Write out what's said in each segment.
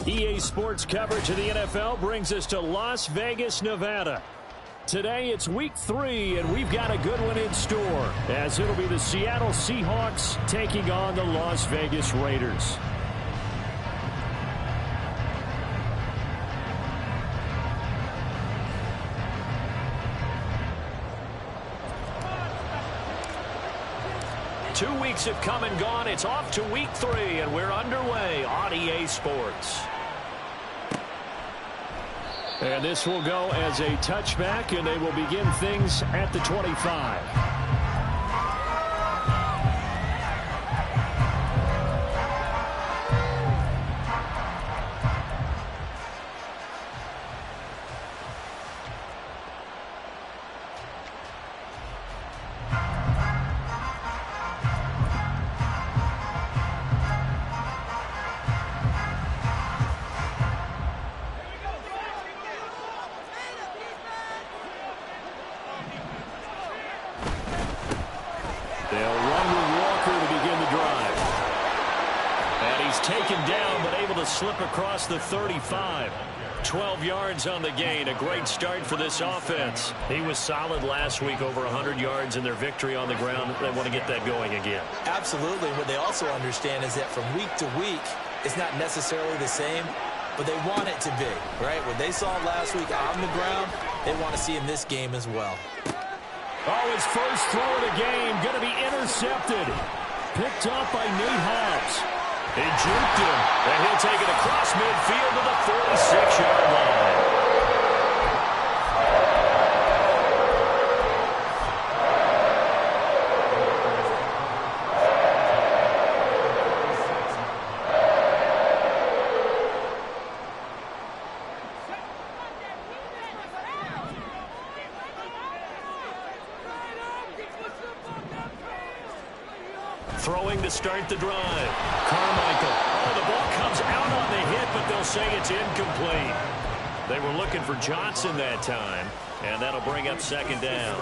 EA Sports coverage of the NFL brings us to Las Vegas, Nevada. Today it's week 3, and we've got a good one in store, as it'll be the Seattle Seahawks taking on the Las Vegas Raiders. Two weeks have come and gone. It's off to week 3, and we're underway on EA Sports. And this will go as a touchback, and they will begin things at the 25. Slip across the 35. 12 yards on the gain. A great start for this offense. He was solid last week, over 100 yards in their victory on the ground. They want to get that going again. Absolutely. What they also understand is that from week to week, it's not necessarily the same, but they want it to be, right? What they saw last week on the ground, they want to see in this game as well. Oh, his first throw of the game going to be intercepted. Picked up by Nate Hobbs. He juked him, and he'll take it across midfield to the 46-yard line. Throwing to start the drive. Carmichael. Oh, the ball comes out on the hit, but they'll say it's incomplete. They were looking for Johnson that time, and that'll bring up second down.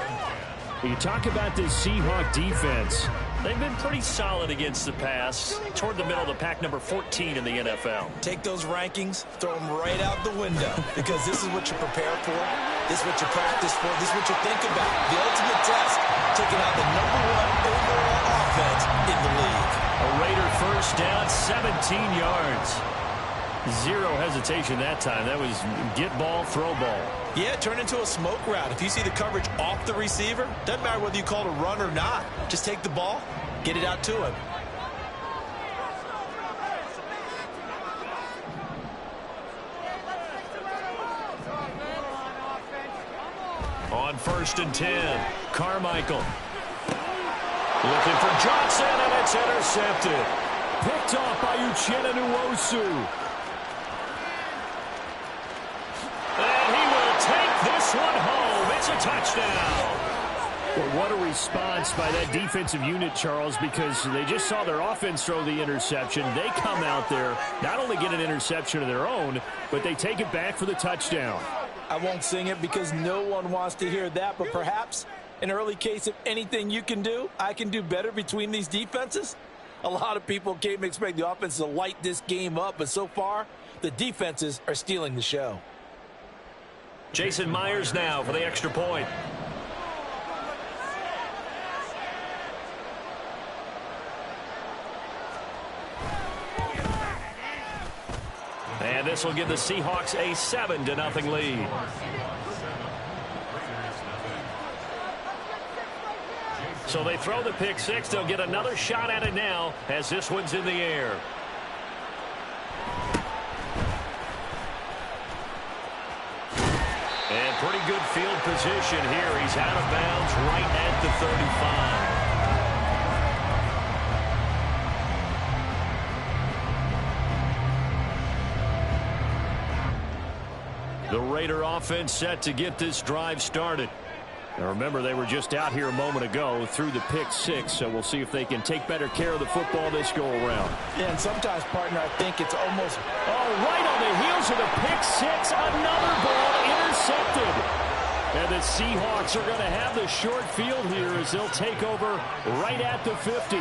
You talk about this Seahawk defense. They've been pretty solid against the pass, toward the middle of the pack, number 14 in the NFL. Take those rankings, throw them right out the window, because this is what you prepare for, this is what you practice for, this is what you think about. The ultimate test, taking out the #1 overall offense in the league. A Raider first down, 17 yards. Zero hesitation that time. That was get ball, throw ball. Yeah, turn into a smoke route. If you see the coverage off the receiver, doesn't matter whether you call it a run or not. Just take the ball, get it out to him. On 1st and 10, Carmichael. Looking for Johnson, and it's intercepted. Picked off by Uchenna Nwosu. And he will take this one home. It's a touchdown. Well, what a response by that defensive unit, Charles, because they just saw their offense throw the interception. They come out there, not only get an interception of their own, but they take it back for the touchdown. I won't sing it because no one wants to hear that, but perhaps an early case of anything you can do, I can do better between these defenses. A lot of people came to expect the offense to light this game up, but so far, the defenses are stealing the show. Jason Myers now for the extra point. And this will give the Seahawks a 7-0 lead. So they throw the pick six. They'll get another shot at it now as this one's in the air. And pretty good field position here. He's out of bounds right at the 35. The Raider offense set to get this drive started. Now remember, they were just out here a moment ago through the pick six, so we'll see if they can take better care of the football this go-around. Yeah, and sometimes, partner, I think it's almost... Oh, right on the heels of the pick six, another ball intercepted. And the Seahawks are going to have the short field here as they'll take over right at the 50.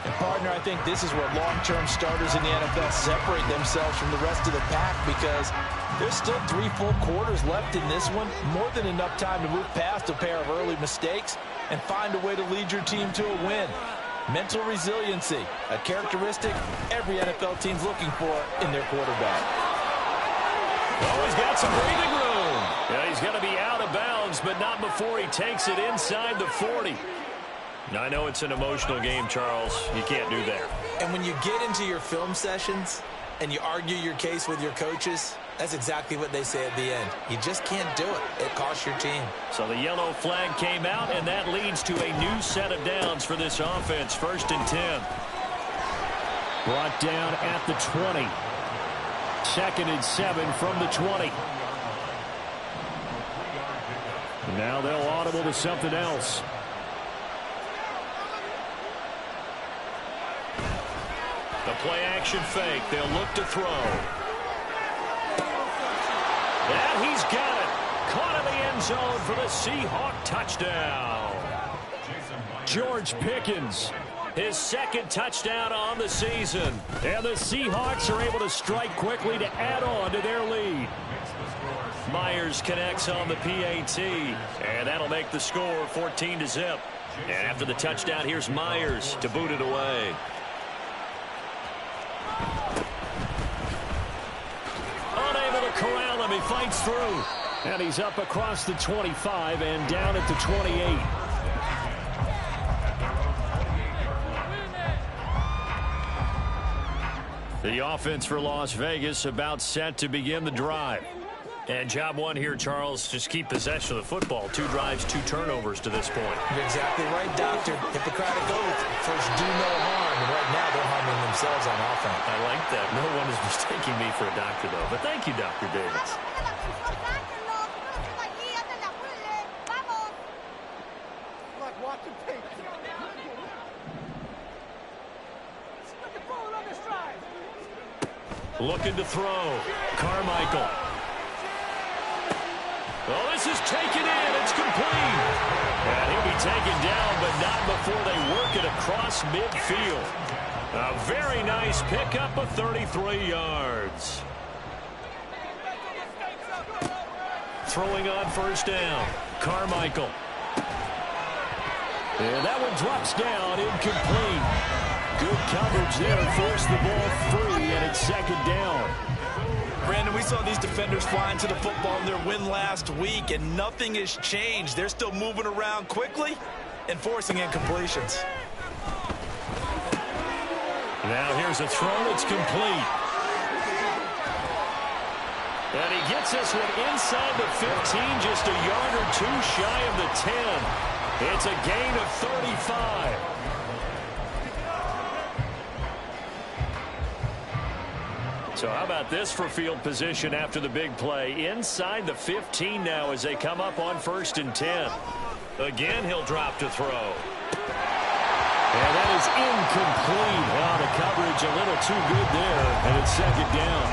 And partner, I think this is where long-term starters in the NFL separate themselves from the rest of the pack, because there's still 3 full quarters left in this one. More than enough time to move past a pair of early mistakes and find a way to lead your team to a win. Mental resiliency, a characteristic every NFL team's looking for in their quarterback. Oh, he's got some breathing room. Yeah, he's going to be out of bounds, but not before he takes it inside the 40. I know it's an emotional game, Charles. You can't do that. And when you get into your film sessions and you argue your case with your coaches, that's exactly what they say at the end. You just can't do it. It costs your team. So the yellow flag came out, and that leads to a new set of downs for this offense. 1st and 10. Brought down at the 20. 2nd and 7 from the 20. Now they'll audible to something else. The play action fake. They'll look to throw. And he's got it. Caught in the end zone for the Seahawk touchdown. George Pickens, his 2nd touchdown on the season. And the Seahawks are able to strike quickly to add on to their lead. Myers connects on the PAT, and that'll make the score 14-0. And after the touchdown, here's Myers to boot it away. Unable to corral him, he fights through. And he's up across the 25 and down at the 28. The offense for Las Vegas about set to begin the drive. And job one here, Charles, just keep possession of the football. 2 drives, 2 turnovers to this point. You're exactly right, Doctor. Hippocratic oath. First, do no harm. And right now, they're harming themselves on offense. I like that. No one is mistaking me for a doctor, though. But thank you, Dr. Davis. Looking to throw. Carmichael. Oh, this is taken in. It's complete. And he'll be taken down, but not before they work it across midfield. A very nice pickup of 33 yards. Throwing on 1st down. Carmichael. And that one drops down, incomplete. Good coverage there. Forced the ball free, and it's 2nd down. Brandon, we saw these defenders flying to the football in their win last week, and nothing has changed. They're still moving around quickly and forcing incompletions. Now here's a throw. It's complete. And he gets this one inside the 15, just a yard or 2 shy of the 10. It's a gain of 35. So how about this for field position after the big play? Inside the 15 now as they come up on 1st and 10. Again, he'll drop to throw. And that is incomplete. Well, the coverage a little too good there, and it's 2nd down.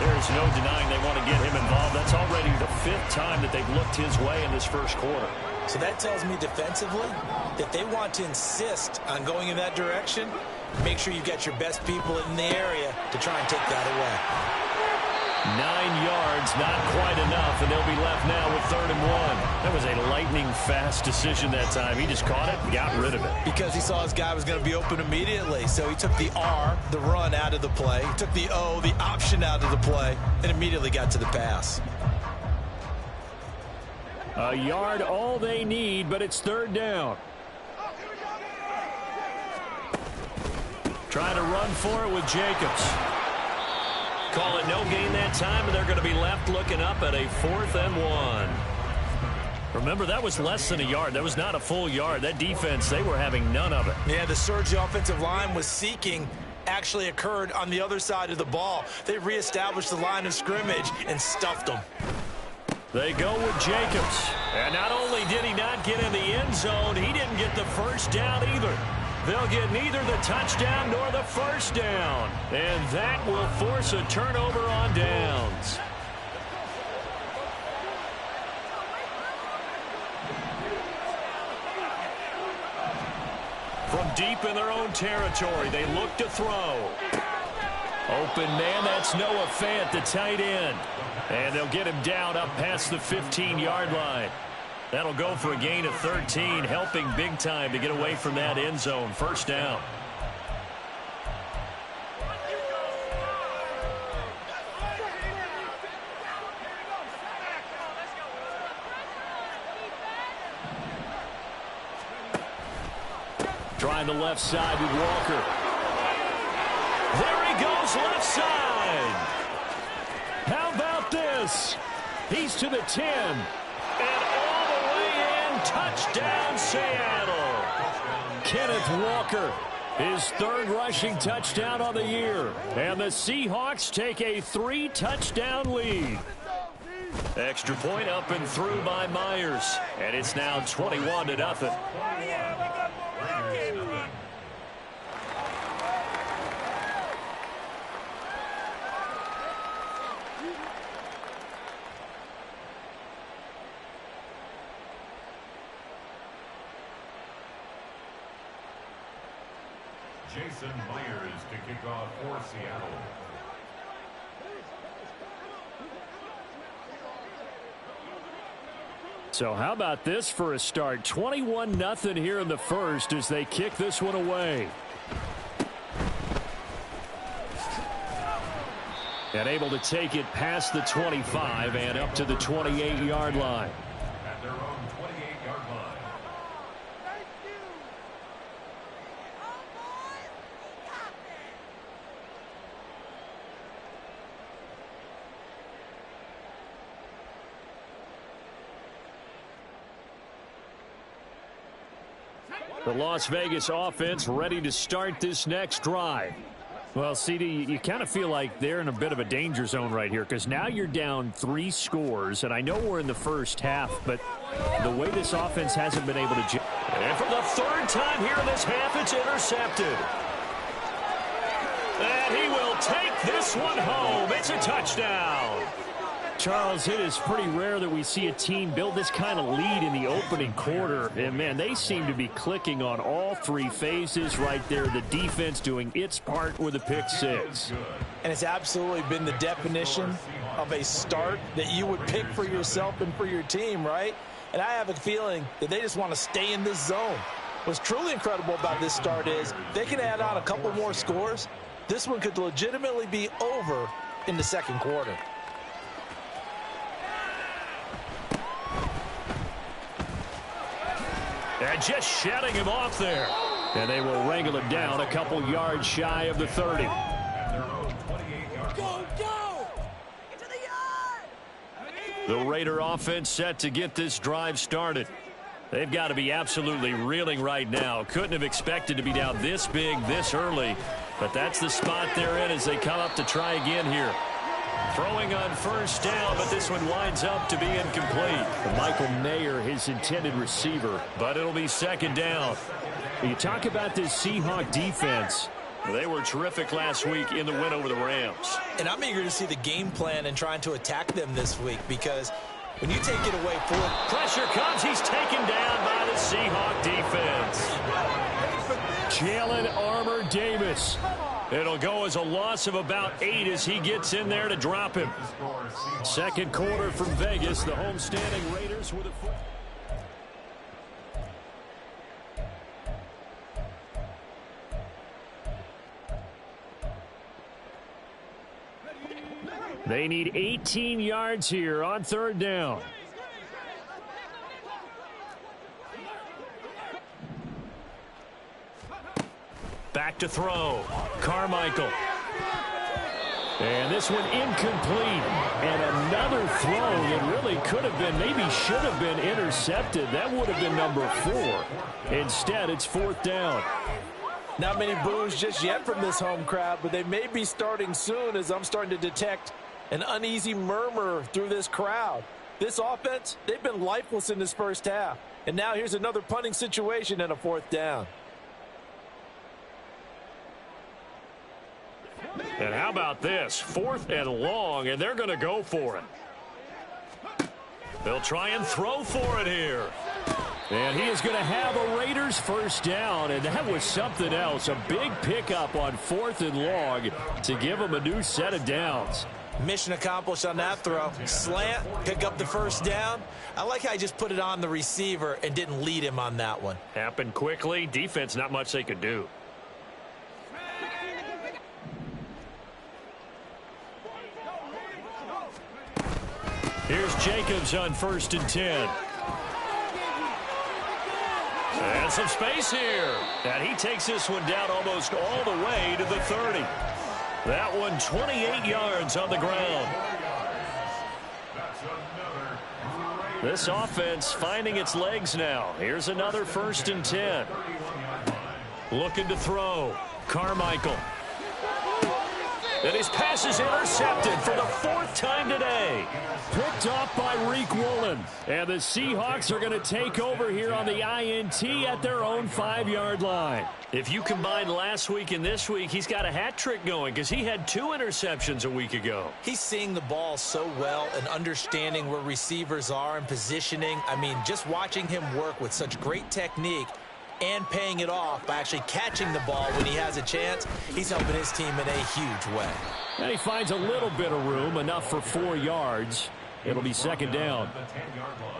There's no denying they want to get him involved. That's already the 5th time that they've looked his way in this 1st quarter. So that tells me defensively that they want to insist on going in that direction. Make sure you get your best people in the area to try and take that away. 9 yards, not quite enough, and they'll be left now with 3rd and 1. That was a lightning-fast decision that time. He just caught it and got rid of it. Because he saw his guy was going to be open immediately, so he took the R, the run, out of the play. He took the O, the option, out of the play, and immediately got to the pass. A yard all they need, but it's 3rd down. Trying to run for it with Jacobs. Call it no gain that time, and they're going to be left looking up at a 4th and 1. Remember, that was less than a yard. That was not a full yard. That defense, they were having none of it. Yeah, the surge the offensive line was seeking actually occurred on the other side of the ball. They reestablished the line of scrimmage and stuffed them. They go with Jacobs. And not only did he not get in the end zone, he didn't get the 1st down either. They'll get neither the touchdown nor the 1st down. And that will force a turnover on downs. From deep in their own territory. They look to throw. Open man, that's Noah Fant, the tight end. And they'll get him down up past the 15-yard line. That'll go for a gain of 13, helping big time to get away from that end zone. First down. Trying the left side with Walker. There he goes, left side. How about this? He's to the 10. And all the way in, touchdown Seattle. Kenneth Walker, his third rushing touchdown on the year. And the Seahawks take a 3-touchdown lead. Extra point up and through by Myers. And it's now 21-0. Jason Myers to kick off for Seattle. So how about this for a start? 21-0 here in the first as they kick this one away. And able to take it past the 25 and up to the 28-yard line. At their own 28-yard line. The Las Vegas offense ready to start this next drive. Well, CD, you kind of feel like they're in a bit of a danger zone right here because now you're down 3 scores, and I know we're in the first half, but the way this offense hasn't been able to... And for the third time here in this half, it's intercepted. And he will take this one home. It's a touchdown. Charles, it is pretty rare that we see a team build this kind of lead in the opening quarter. And, man, they seem to be clicking on all 3 phases right there. The defense doing its part with a pick 6. And it's absolutely been the definition of a start that you would pick for yourself and for your team, right? And I have a feeling that they just want to stay in this zone. What's truly incredible about this start is they can add on a couple more scores. This one could legitimately be over in the second quarter. And just shutting him off there. And they will wrangle him down a couple yards shy of the 30. Go, go! Get to the yard! The Raider offense set to get this drive started. They've got to be absolutely reeling right now. Couldn't have expected to be down this big this early. But that's the spot they're in as they come up to try again here. Throwing on first down, but this one winds up to be incomplete. Michael Mayer, his intended receiver, but it'll be second down. You talk about this Seahawk defense. They were terrific last week in the win over the Rams. And I'm eager to see the game plan and trying to attack them this week because when you take it away for pressure comes, he's taken down by the Seahawk defense. Jalen Armour-Davis. It'll go as a loss of about 8 as he gets in there to drop him. Second quarter from Vegas. The homestanding Raiders with a... They need 18 yards here on third down. Back to throw. Carmichael. And this one incomplete. And another throw that really could have been, maybe should have been intercepted. That would have been number 4. Instead, it's fourth down. Not many boos just yet from this home crowd, but they may be starting soon as I'm starting to detect an uneasy murmur through this crowd. This offense, they've been lifeless in this first half. And now here's another punting situation and a fourth down. And how about this? 4th and long, and they're going to go for it. They'll try and throw for it here. And he is going to have a Raiders first down, and that was something else. A big pickup on 4th and long to give him a new set of downs. Mission accomplished on that throw. Slant, pick up the first down. I like how he just put it on the receiver and didn't lead him on that one. Happened quickly. Defense, not much they could do. Here's Jacobs on 1st and 10. And some space here. And he takes this one down almost all the way to the 30. That one 28 yards on the ground. This offense finding its legs now. Here's another 1st and 10. Looking to throw. Carmichael. And his pass is intercepted for the 4th time today. Picked off by Reek Woolen. And the Seahawks are going to take over here on the INT at their own 5-yard line. If you combine last week and this week, he's got a hat trick going because he had 2 interceptions a week ago. He's seeing the ball so well and understanding where receivers are and positioning. I mean, just watching him work with such great technique and paying it off by actually catching the ball when he has a chance, he's helping his team in a huge way. And he finds a little bit of room, enough for 4 yards. It'll be 2nd down.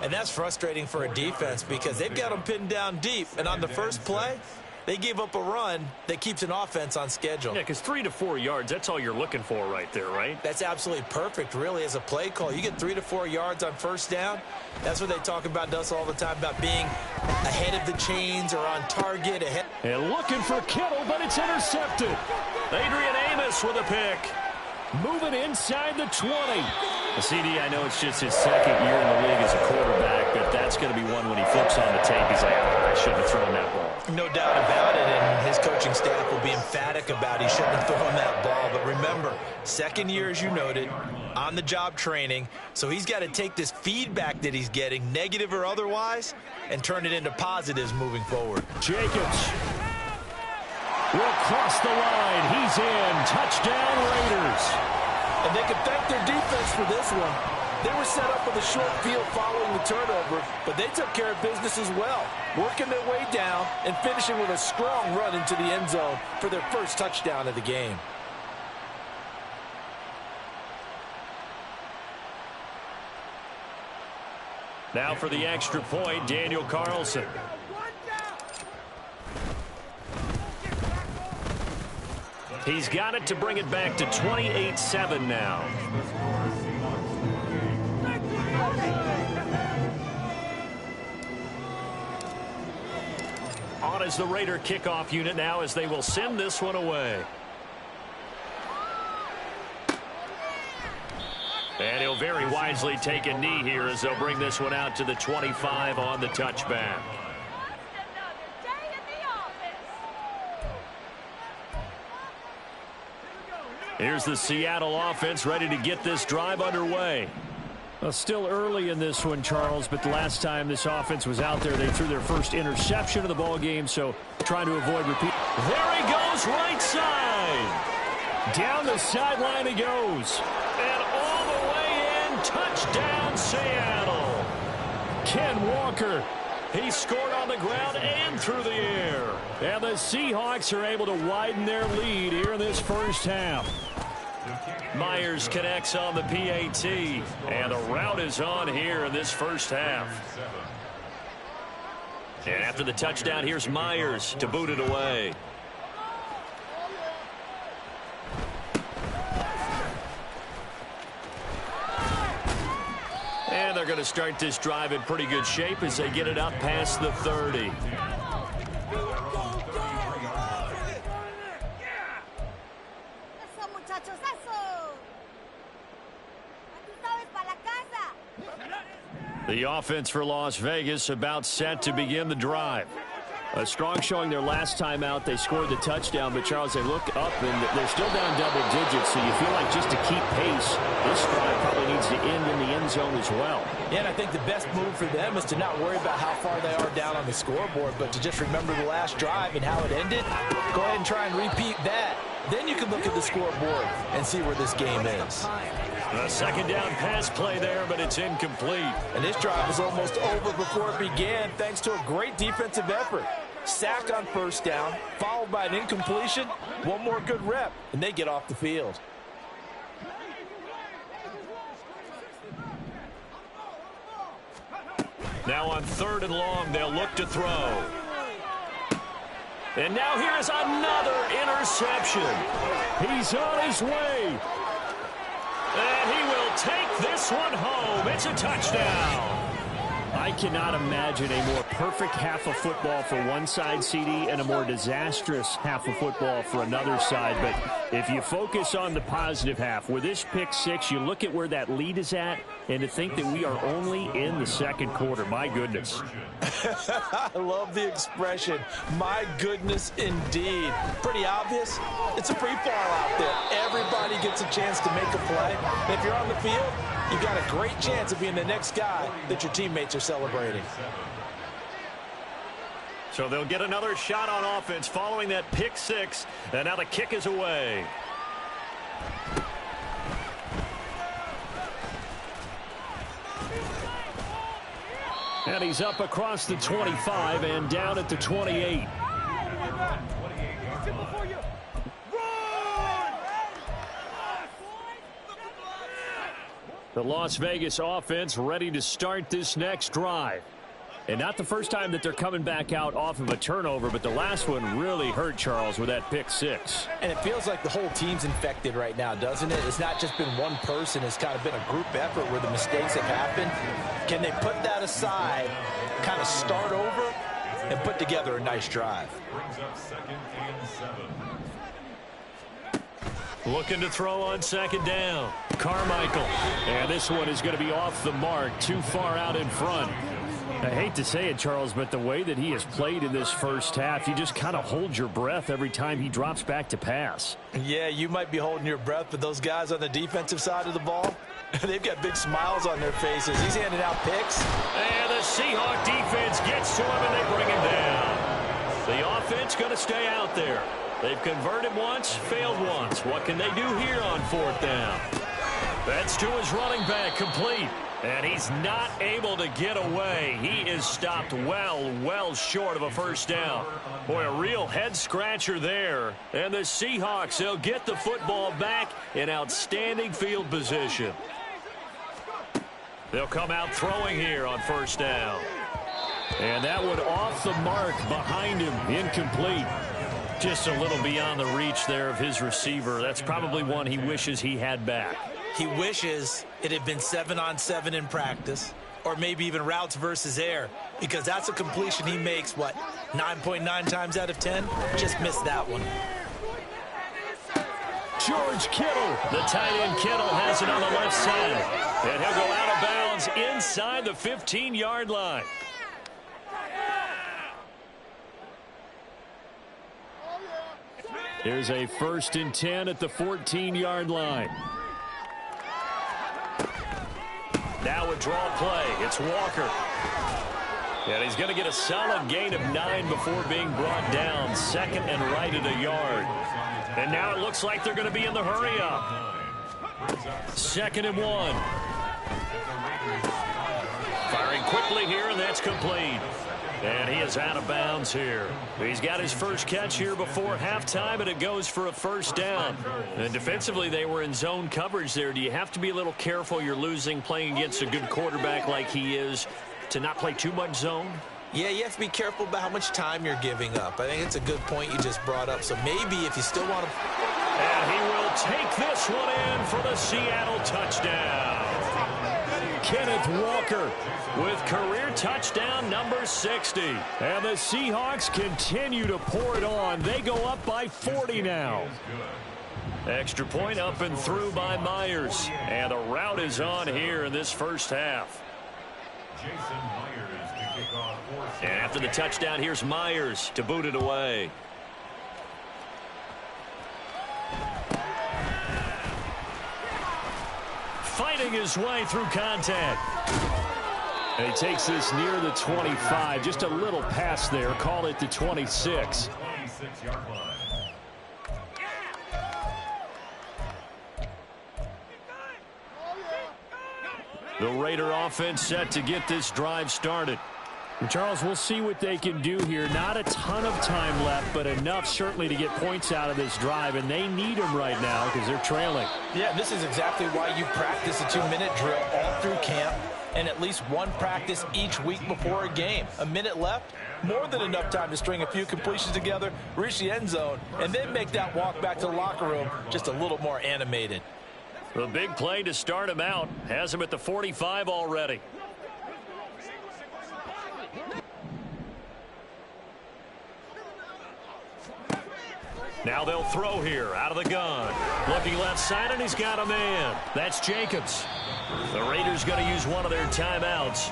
And that's frustrating for a defense because they've got him pinned down deep. And on the first play, they gave up a run that keeps an offense on schedule. Yeah, because 3 to 4 yards, that's all you're looking for right there, right? That's absolutely perfect, really, as a play call. You get 3 to 4 yards on 1st down. That's what they talk about us all the time, about being ahead of the chains or on target. And looking for Kittle, but it's intercepted. Adrian Amos with a pick. Moving inside the 20. CD, I know it's just his 2nd year in the league as a quarterback, but that's going to be one when he flips on the tape. He's like, I shouldn't have thrown that ball. No doubt about it, and his coaching staff will be emphatic about he shouldn't have thrown that ball. But remember, 2nd year, as you noted, on-the-job training, so he's got to take this feedback that he's getting, negative or otherwise, and turn it into positives moving forward. Jacobs will cross the line. He's in. Touchdown, Raiders. And they can thank their defense for this one. They were set up with a short field following the turnover, but they took care of business as well, working their way down and finishing with a strong run into the end zone for their first touchdown of the game. Now for the extra point, Daniel Carlson. He's got it to bring it back to 28-7 now. On is the Raider kickoff unit now as they will send this one away. And he'll very wisely take a knee here as they'll bring this one out to the 25 on the touchback. Here's the Seattle offense ready to get this drive underway. Well, still early in this one, Charles, but the last time this offense was out there, they threw their first interception of the ball game, so trying to avoid repeat. There he goes, right side. Down the sideline he goes. And all the way in, touchdown Seattle. Ken Walker, he scored on the ground and through the air. And the Seahawks are able to widen their lead here in this first half. Myers connects on the PAT, and the route is on here in this first half. And after the touchdown, here's Myers to boot it away. And they're going to start this drive in pretty good shape as they get it up past the 30. The offense for Las Vegas about set to begin the drive. A strong showing their last time out. They scored the touchdown, but Charles, they look up and they're still down double digits, so you feel like just to keep pace, this drive probably needs to end in the end zone as well. Yeah, and I think the best move for them is to not worry about how far they are down on the scoreboard, but to just remember the last drive and how it ended. Go ahead and try and repeat that. Then you can look at the scoreboard and see where this game is. A second down pass play there, but it's incomplete. And this drive was almost over before it began thanks to a great defensive effort. Sack on first down, followed by an incompletion. One more good rep, and they get off the field. Now on 3rd and long, they'll look to throw. And now here's another interception. He's on his way. And he will take this one home. It's a touchdown. I cannot imagine a more perfect half of football for one side, CD, and a more disastrous half of football for another side. But if you focus on the positive half, with this pick six, you look at where that lead is at, and to think that we are only in the second quarter. My goodness. I love the expression, my goodness indeed. Pretty obvious. It's a free fall out there. Everybody gets a chance to make a play. And if you're on the field, you've got a great chance of being the next guy that your teammates are celebrating. So they'll get another shot on offense following that pick six. And now the kick is away. And he's up across the 25 and down at the 28. The Las Vegas offense ready to start this next drive. And not the first time that they're coming back out off of a turnover, but the last one really hurt, Charles, with that pick six. And it feels like the whole team's infected right now, doesn't it? It's not just been one person. It's kind of been a group effort where the mistakes have happened. Can they put that aside, kind of start over, and put together a nice drive? Brings up 2nd and 7. Looking to throw on 2nd down. Carmichael. And this one is going to be off the mark, too far out in front. I hate to say it, Charles, but the way that he has played in this first half, you just kind of hold your breath every time he drops back to pass. Yeah, you might be holding your breath, but those guys on the defensive side of the ball, they've got big smiles on their faces. He's handing out picks. And the Seahawk defense gets to him, and they bring him down. The offense going to stay out there. They've converted once, failed once. What can they do here on 4th down? That's to his running back, complete. And he's not able to get away. He is stopped well short of a first down. Boy, a real head-scratcher there. And the Seahawks, they'll get the football back in outstanding field position. They'll come out throwing here on 1st down. And that one off the mark behind him, incomplete. Just a little beyond the reach there of his receiver. That's probably one he wishes he had back. He wishes it had been 7-on-7 in practice, or maybe even routes versus air, because that's a completion he makes, 9.9 times out of 10? Just missed that one. George Kittle. The tight end Kittle has it on the left side. And he'll go out of bounds inside the 15-yard line. Here's a 1st and 10 at the 14-yard line. Now a draw play. It's Walker. And he's going to get a solid gain of 9 before being brought down. 2nd and right at a yard. And now it looks like they're going to be in the hurry up. 2nd and 1. Firing quickly here, and that's complete. And he is out of bounds here. He's got his first catch here before halftime, and it goes for a 1st down. And defensively, they were in zone coverage there. Do you have to be a little careful? You're losing, playing against a good quarterback like he is, to not play too much zone? Yeah, you have to be careful about how much time you're giving up. I think it's a good point you just brought up. So maybe if you still want to... And he will take this one in for the Seattle touchdown. Kenneth Walker with career touchdown number 60. And the Seahawks continue to pour it on. They go up by 40 now. Extra point up and through by Myers. And the route is on here in this first half. Jason Myers to kick off for And after the touchdown, here's Myers to boot it away. Fighting his way through contact. And he takes this near the 25. Just a little pass there. Call it the 26. 26-yard line. The Raider offense set to get this drive started. Charles, we'll see what they can do here. Not a ton of time left, but enough certainly to get points out of this drive, and they need them right now because they're trailing. Yeah, this is exactly why you practice a 2-minute drill all through camp and at least one practice each week before a game. A minute left, more than enough time to string a few completions together, reach the end zone, and then make that walk back to the locker room just a little more animated. The big play to start him out has him at the 45 already. Now they'll throw here out of the gun. Looking left side, and he's got a man. That's Jacobs. The Raiders going to use one of their timeouts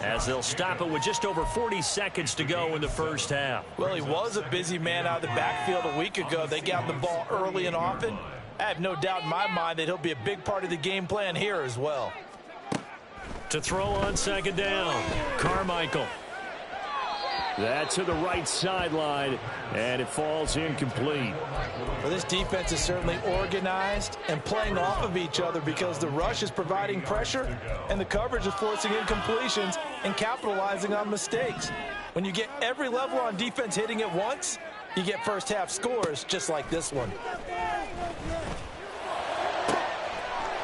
as they'll stop it with just over 40 seconds to go in the first half. Well, he was a busy man out of the backfield a week ago. They got the ball early and often. I have no doubt in my mind that he'll be a big part of the game plan here as well. To throw on second down, Carmichael. That to the right sideline, and it falls incomplete. Well, this defense is certainly organized and playing off of each other because the rush is providing pressure and the coverage is forcing incompletions and capitalizing on mistakes. When you get every level on defense hitting at once, you get first half scores just like this one.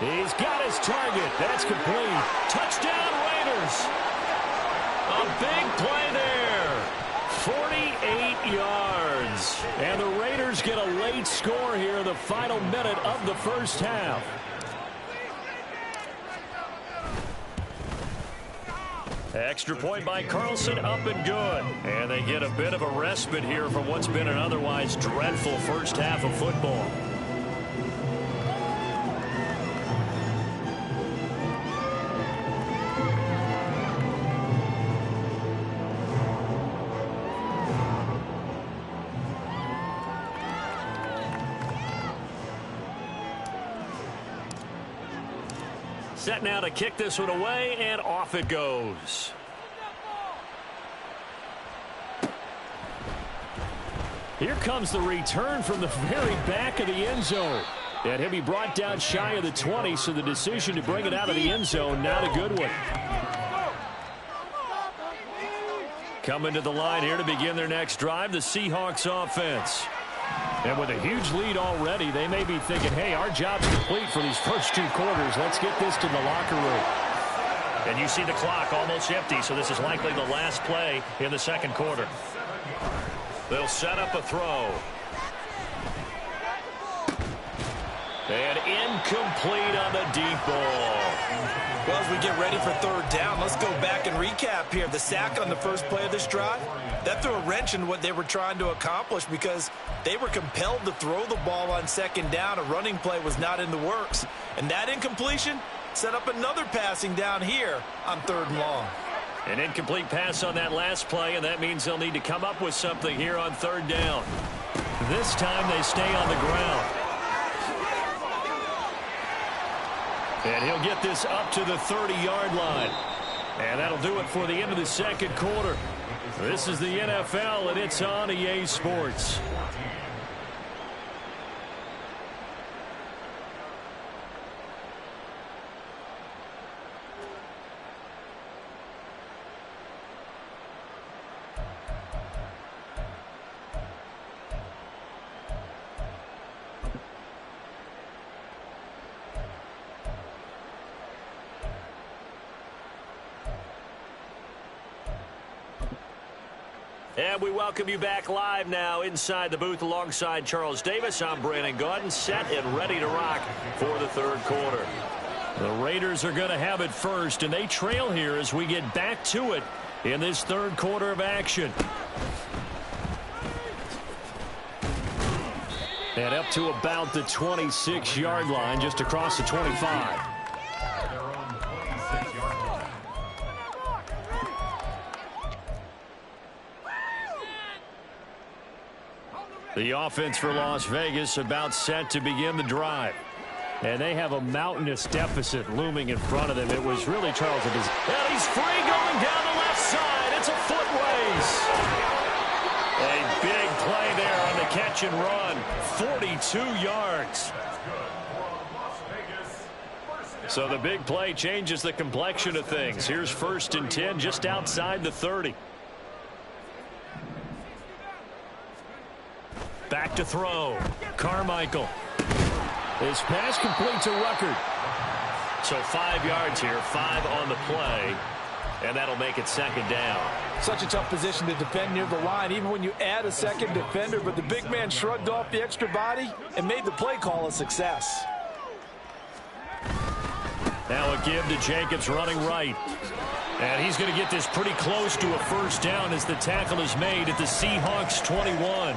He's got his target. That's complete. Touchdown, Raiders. A big play there. 48 yards. And the Raiders get a late score here in the final minute of the first half. Extra point by Carlson, up and good. And they get a bit of a respite here from what's been an otherwise dreadful first half of football. Set now to kick this one away, and off it goes. Here comes the return from the very back of the end zone. And he'll be brought down shy of the 20, so the decision to bring it out of the end zone, not a good one. Coming to the line here to begin their next drive, the Seahawks offense. And with a huge lead already, they may be thinking, hey, our job's complete for these first two quarters. Let's get this to the locker room. And you see the clock almost empty, so this is likely the last play in the second quarter. They'll set up a throw. And incomplete on the deep ball. Well, as we get ready for third down, let's go back and recap here. The sack on the first play of this drive, that threw a wrench in what they were trying to accomplish because they were compelled to throw the ball on second down. A running play was not in the works. And that incompletion set up another passing down here on third and long. An incomplete pass on that last play, and that means they'll need to come up with something here on third down. This time they stay on the ground. And he'll get this up to the 30-yard line. And that'll do it for the end of the second quarter. This is the NFL, and it's on EA Sports. And we welcome you back live now inside the booth alongside Charles Davis. I'm Brandon Gaudin, set and ready to rock for the third quarter. The Raiders are going to have it first, and they trail here as we get back to it in this third quarter of action. And up to about the 26-yard line, just across the 25. The offense for Las Vegas about set to begin the drive. And they have a mountainous deficit looming in front of them. It was really Charles. And he's free going down the left side. It's a foot race. A big play there on the catch and run. 42 yards. So the big play changes the complexion of things. Here's 1st and 10 just outside the 30. Back to throw. Carmichael. His pass complete to Ruckert. So 5 yards here, 5 on the play, and that'll make it 2nd down. Such a tough position to defend near the line, even when you add a second defender, but the big man shrugged off the extra body and made the play call a success. Now a give to Jacobs running right. And he's going to get this pretty close to a 1st down as the tackle is made at the Seahawks 21.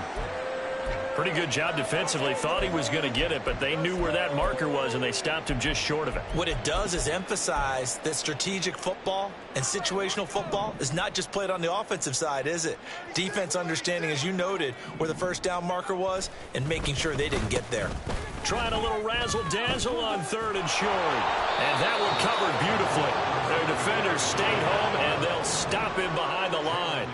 Pretty good job defensively. Thought he was going to get it, but they knew where that marker was, and they stopped him just short of it. What it does is emphasize that strategic football and situational football is not just played on the offensive side, is it? Defense understanding, as you noted, where the 1st down marker was and making sure they didn't get there. Trying a little razzle-dazzle on 3rd and short. And that one covered beautifully. Their defenders stayed home, and they'll stop him behind the line.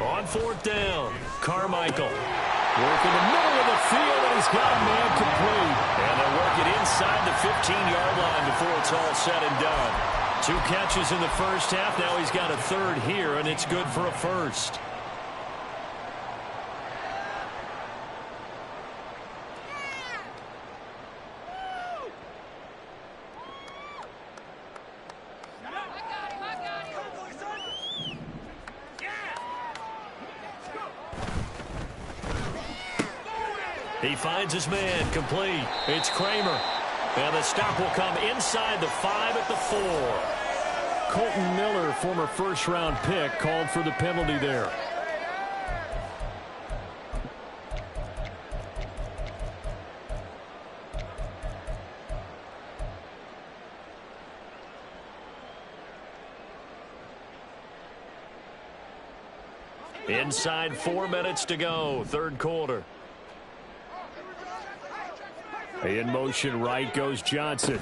On 4th down, Carmichael. Work in the middle of the field, and he's got a man complete. And they'll work it inside the 15-yard line before it's all said and done. 2 catches in the 1st half. Now he's got a 3rd here, and it's good for a 1st. He finds his man, complete. It's Kramer. And the stop will come inside the 5 at the 4. Colton Miller, former 1st-round pick, called for the penalty there. Inside 4 minutes to go, 3rd quarter. In motion right goes Johnson.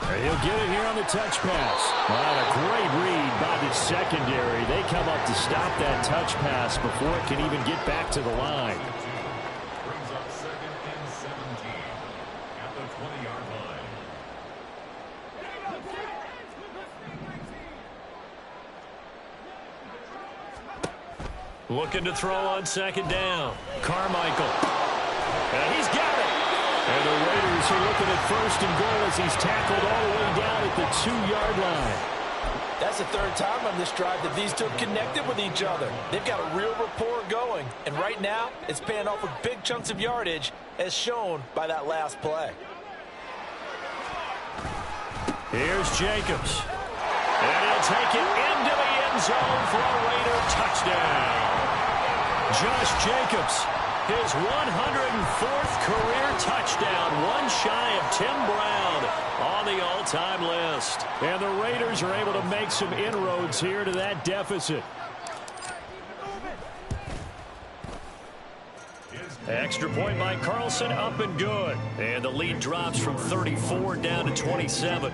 And he'll get it here on the touch pass. Well, a great read by the secondary. They come up to stop that touch pass before it can even get back to the line. Brings up 2nd and 17 at the 20-yard line. Looking to throw on 2nd down. Carmichael. And he's got it. And the Raiders are looking at 1st and goal as he's tackled all the way down at the 2-yard line. That's the 3rd time on this drive that these two have connected with each other. They've got a real rapport going. And right now, it's paying off with big chunks of yardage, as shown by that last play. Here's Jacobs. And he'll take it into the end zone for a Raider touchdown. Josh Jacobs, his 104th career touchdown, one shy of Tim Brown on the all-time list. And the Raiders are able to make some inroads here to that deficit. Extra point by Carlson, up and good. And the lead drops from 34 down to 27.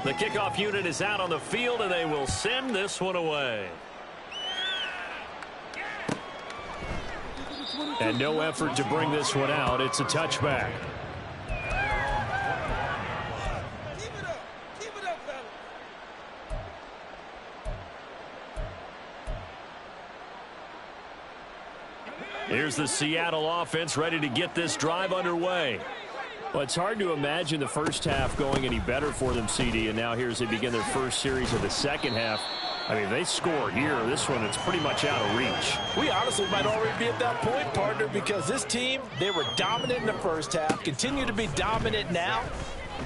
The kickoff unit is out on the field, and they will send this one away. And no effort to bring this one out. It's a touchback. Here's the Seattle offense ready to get this drive underway. Well, it's hard to imagine the 1st half going any better for them, CD, and now here as they begin their 1st series of the 2nd half. I mean, they score here. This one, it's pretty much out of reach. We honestly might already be at that point, partner, because this team, they were dominant in the 1st half, continue to be dominant now,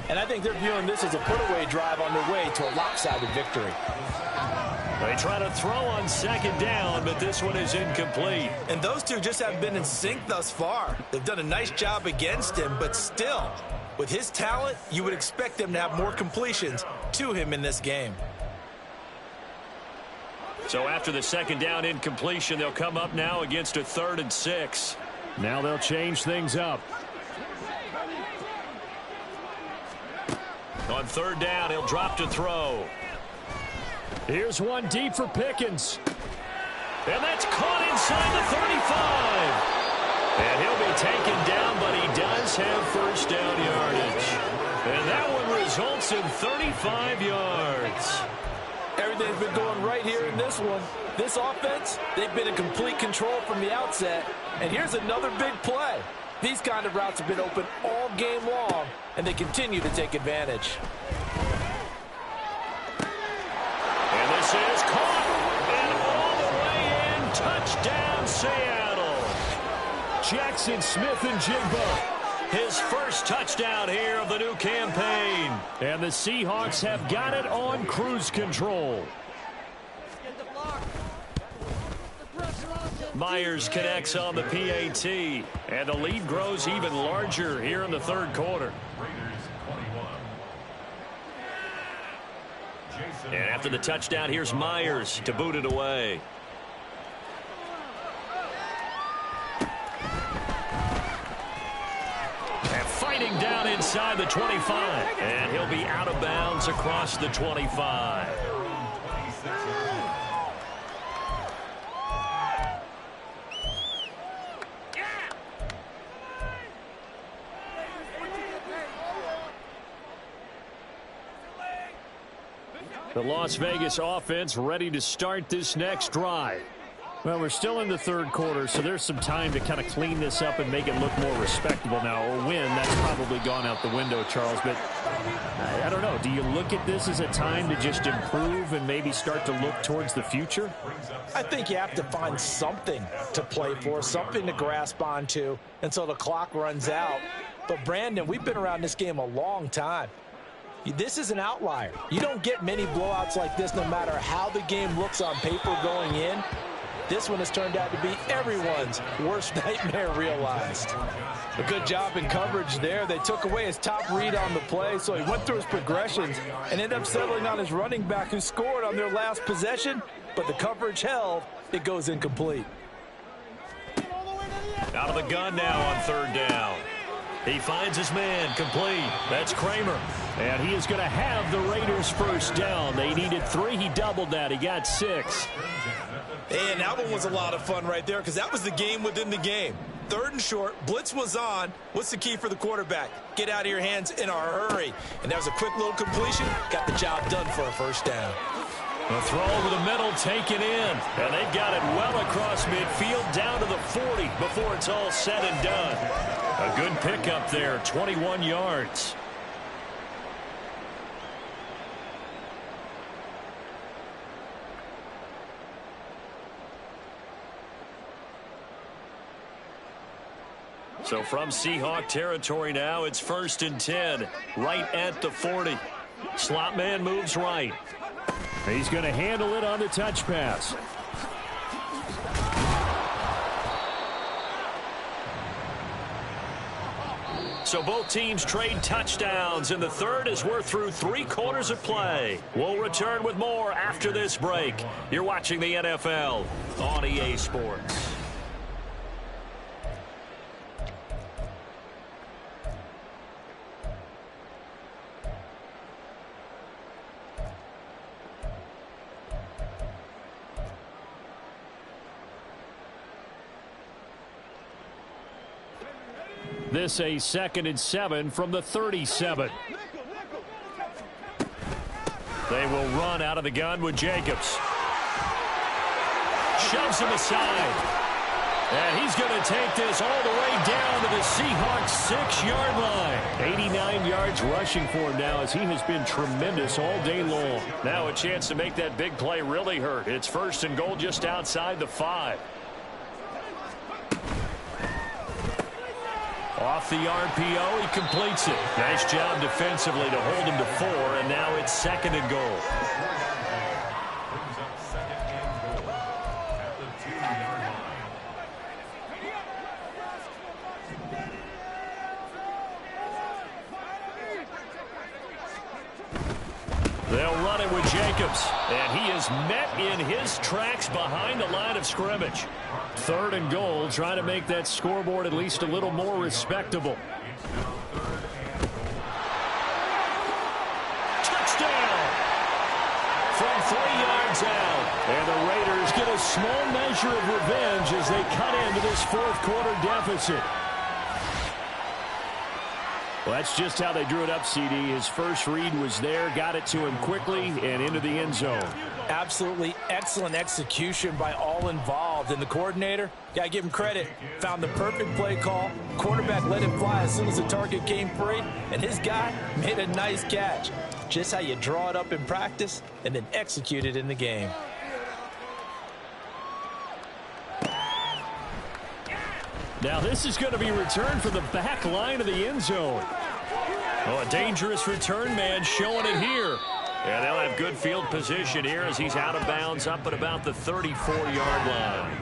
and I think they're viewing this as a put-away drive on their way to a lopsided victory. They try to throw on 2nd down, but this one is incomplete. And those two just haven't been in sync thus far. They've done a nice job against him, but still, with his talent, you would expect them to have more completions to him in this game. So after the 2nd down incompletion, they'll come up now against a 3rd and 6. Now they'll change things up. On 3rd down, he'll drop to throw. Here's one deep for Pickens. And that's caught inside the 35. And he'll be taken down, but he does have first down yardage. And that one results in 35 yards. Everything's been going right here in this one. This offense, they've been in complete control from the outset. And here's another big play. These kind of routes have been open all game long, and they continue to take advantage. And this is caught. And all the way in. Touchdown, Seattle. Jackson Smith-Njigba. His first touchdown here of the new campaign. And the Seahawks have got it on cruise control. Myers connects on the PAT. And the lead grows even larger here in the third quarter. And after the touchdown, here's Myers to boot it away. And fighting down inside the 25. And he'll be out of bounds across the 25. The Las Vegas offense ready to start this next drive. Well, we're still in the third quarter, so there's some time to kind of clean this up and make it look more respectable now. A win, that's probably gone out the window, Charles. But I don't know. Do you look at this as a time to just improve and maybe start to look towards the future? I think you have to find something to play for, something to grasp onto until the clock runs out. But, Brandon, we've been around this game a long time. This is an outlier. You don't get many blowouts like this no matter how the game looks on paper going in. This one has turned out to be everyone's worst nightmare realized. A good job in coverage there. They took away his top read on the play, so he went through his progressions and ended up settling on his running back who scored on their last possession, but the coverage held. It goes incomplete. Out of the gun now on third down. He finds his man, complete. That's Kramer. And he is going to have the Raiders first down. They needed 3. He doubled that. He got 6. And that one was a lot of fun right there because that was the game within the game. Third and short, blitz was on. What's the key for the quarterback? Get out of your hands in a hurry. And that was a quick little completion. Got the job done for a first down. A throw over the middle taken in. And they've got it well across midfield down to the 40 before it's all said and done. A good pickup there, 21 yards. So from Seahawk territory now, it's 1st and 10, right at the 40. Slot man moves right. He's going to handle it on the touch pass. So both teams trade touchdowns in the third as we're through 3 quarters of play. We'll return with more after this break. You're watching the NFL on EA Sports. This a 2nd and 7 from the 37. They will run out of the gun with Jacobs. Shoves him aside. And he's going to take this all the way down to the Seahawks 6-yard line. 89 yards rushing for him now as he has been tremendous all day long. Now a chance to make that big play really hurt. It's 1st and goal just outside the 5. Off the RPO, he completes it. Nice job defensively to hold him to 4, and now it's 2nd and goal. They'll run it with Jacobs, and he is met in his tracks behind the line of scrimmage. 3rd and goal, trying to make that scoreboard at least a little more respectable. Touchdown! From 3 yards out, and the Raiders get a a small measure of revenge as they cut into this fourth quarter deficit. Well, that's just how they drew it up, CD. His first read was there, got it to him quickly, and into the end zone. Absolutely excellent execution by all involved. And the coordinator, got to give him credit, found the perfect play call. Quarterback let him fly as soon as the target came free, and his guy made a nice catch. Just how you draw it up in practice and then execute it in the game. Now this is going to be returned from the back line of the end zone. Oh, a dangerous return man showing it here. And they'll have good field position here as he's out of bounds up at about the 34-yard line.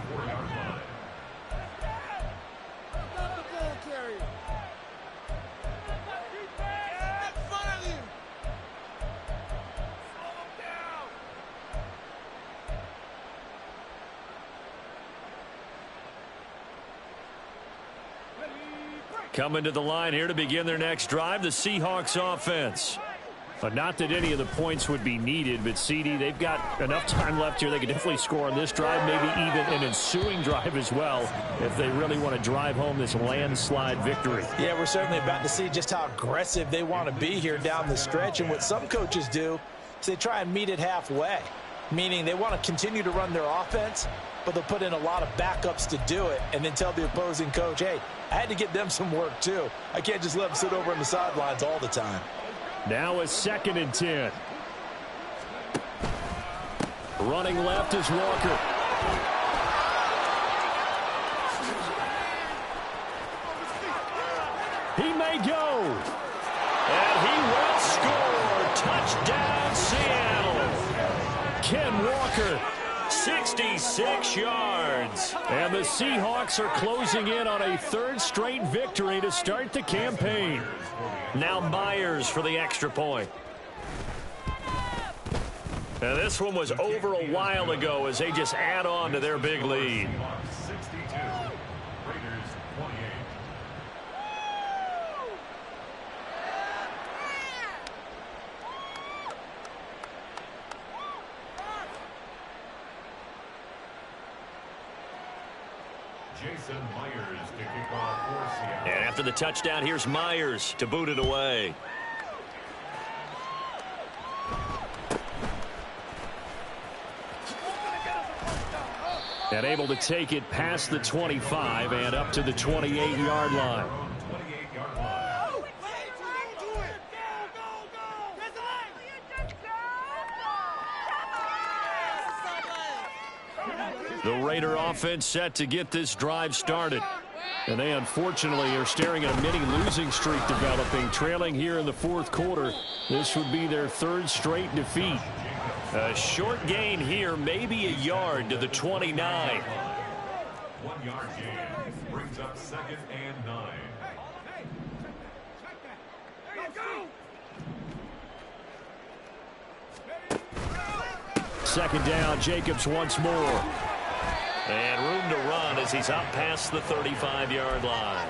Coming to the line here to begin their next drive, the Seahawks offense. But not that any of the points would be needed, but CD, they've got enough time left here. They could definitely score on this drive, maybe even an ensuing drive as well, if they really want to drive home this landslide victory. Yeah, we're certainly about to see just how aggressive they want to be here down the stretch. And what some coaches do is they try and meet it halfway, meaning they want to continue to run their offense, but they'll put in a lot of backups to do it and then tell the opposing coach, hey, I had to get them some work too. I can't just let them sit over on the sidelines all the time. Now a 2nd and 10. Running left is Walker. He may go. And he will score. Touchdown, Seattle. Ken Walker. 66 yards. And the Seahawks are closing in on a 3rd straight victory to start the campaign. Now Myers for the extra point. Now this one was over a while ago as they just add on to their big lead. 62. Raiders 28. Jason Myers to kick off for Seattle. And after the touchdown, here's Myers to boot it away. And able to take it past the 25 and up to the 28-yard line. 28-yard line. The Raider offense set to get this drive started. And they unfortunately are staring at a mini losing streak developing, trailing here in the 4th quarter. This would be their 3rd straight defeat. A short gain here, maybe a yard to the 29. 1 yard gain brings up 2nd and 9. Second down, Jacobs once more. And room to run as he's up past the 35-yard line.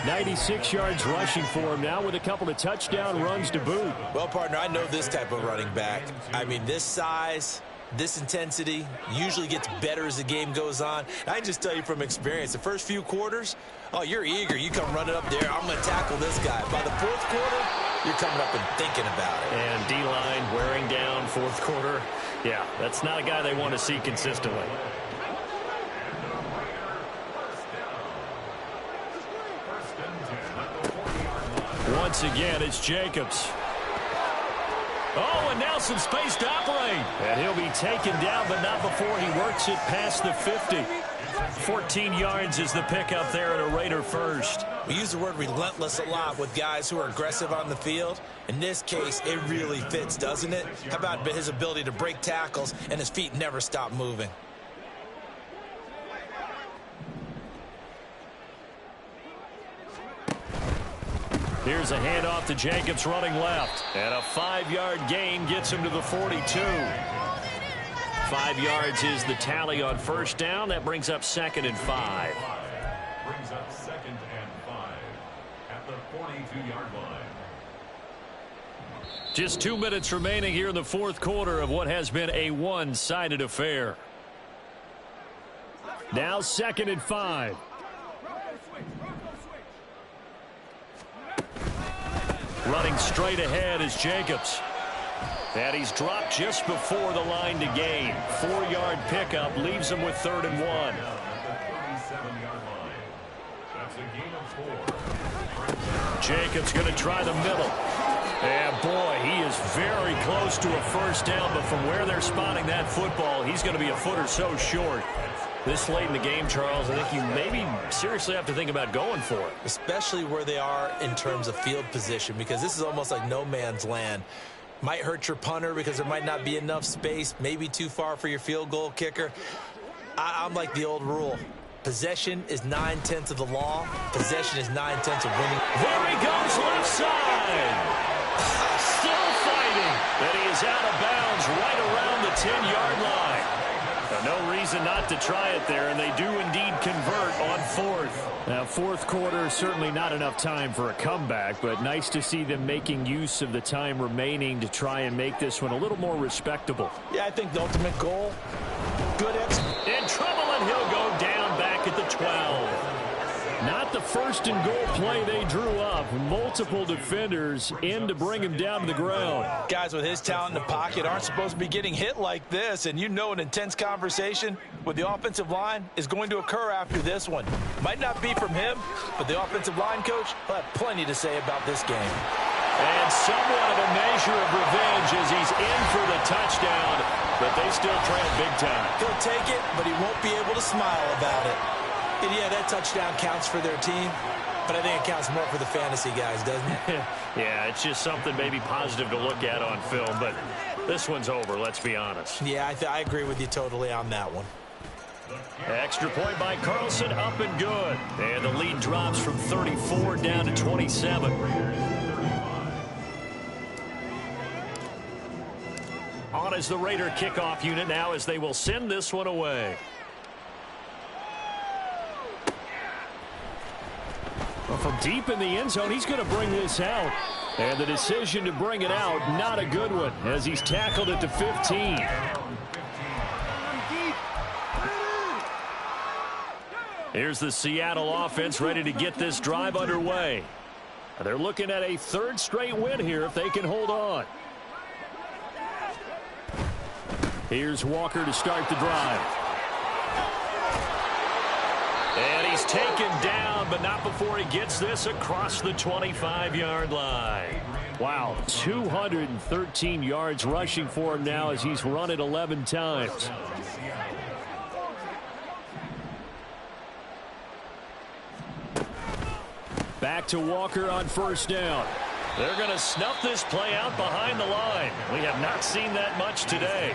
96 yards rushing for him now with a couple of touchdown runs to boot. Well, partner, I know this type of running back. I mean, this size, this intensity usually gets better as the game goes on. I can just tell you from experience, the first few quarters, oh, you're eager. You come running up there, I'm going to tackle this guy. By the 4th quarter, you're coming up and thinking about it. And D-line wearing down 4th quarter. Yeah, that's not a guy they want to see consistently. Once again, it's Jacobs. Oh, and now some space to operate. And he'll be taken down, but not before he works it past the 50. 14 yards is the pickup there at a Raider first. We use the word relentless a lot with guys who are aggressive on the field. In this case, it really fits, doesn't it? How about his ability to break tackles and his feet never stop moving? Here's a handoff to Jacobs running left. And a 5-yard gain gets him to the 42. 5 yards is the tally on first down. That brings up 2nd and 5. Brings up 2nd and 5 at the 42-yard line. Just 2 minutes remaining here in the 4th quarter of what has been a one-sided affair. Now 2nd and 5. Running straight ahead is Jacobs. And he's dropped just before the line to gain. 4-yard pickup leaves him with 3rd and 1. That's a gain of 4. Jacobs going to try the middle. And boy, he is very close to a first down, but from where they're spotting that football, he's going to be a foot or so short. This late in the game, Charles, I think you maybe seriously have to think about going for it. Especially where they are in terms of field position, because this is almost like no man's land. Might hurt your punter because there might not be enough space, maybe too far for your field goal kicker. I'm like the old rule. Possession is 9/10 of the law. Possession is 9/10 of winning. There he goes, left side. Still fighting. And he is out of bounds right around the 10-yard line. No reason not to try it there, and they do indeed convert on 4th. Now, 4th quarter, certainly not enough time for a comeback, but nice to see them making use of the time remaining to try and make this one a little more respectable. Yeah, I think the ultimate goal, good in trouble, and he'll go down back at the 12. Not the first and goal play they drew up. Multiple defenders in to bring him down to the ground. Guys with his talent in the pocket aren't supposed to be getting hit like this, and you know an intense conversation with the offensive line is going to occur after this one. Might not be from him, but the offensive line coach will have plenty to say about this game. And somewhat of a measure of revenge as he's in for the touchdown, but they still trail big time. He'll take it, but he won't be able to smile about it. And yeah, that touchdown counts for their team, but I think it counts more for the fantasy guys, doesn't it? Yeah, it's just something maybe positive to look at on film, but this one's over, let's be honest. Yeah, I agree with you totally on that one. Extra point by Carlson, up and good. And the lead drops from 34 down to 27. On is the Raider kickoff unit now as they will send this one away. Well, from deep in the end zone, he's going to bring this out. And the decision to bring it out, not a good one, as he's tackled at the 15. Here's the Seattle offense ready to get this drive underway. They're looking at a 3rd straight win here if they can hold on. Here's Walker to start the drive. And he's taken down, but not before he gets this across the 25-yard line. Wow, 213 yards rushing for him now as he's run it 11 times. Back to Walker on 1st down. They're going to snuff this play out behind the line. We have not seen that much today.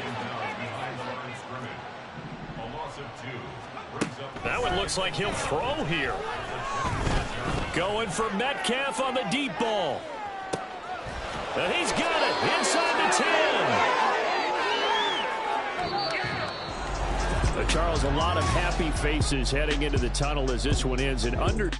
That one looks like he'll throw here. Going for Metcalf on the deep ball. And he's got it inside the 10. Charles, a lot of happy faces heading into the tunnel as this one ends in under.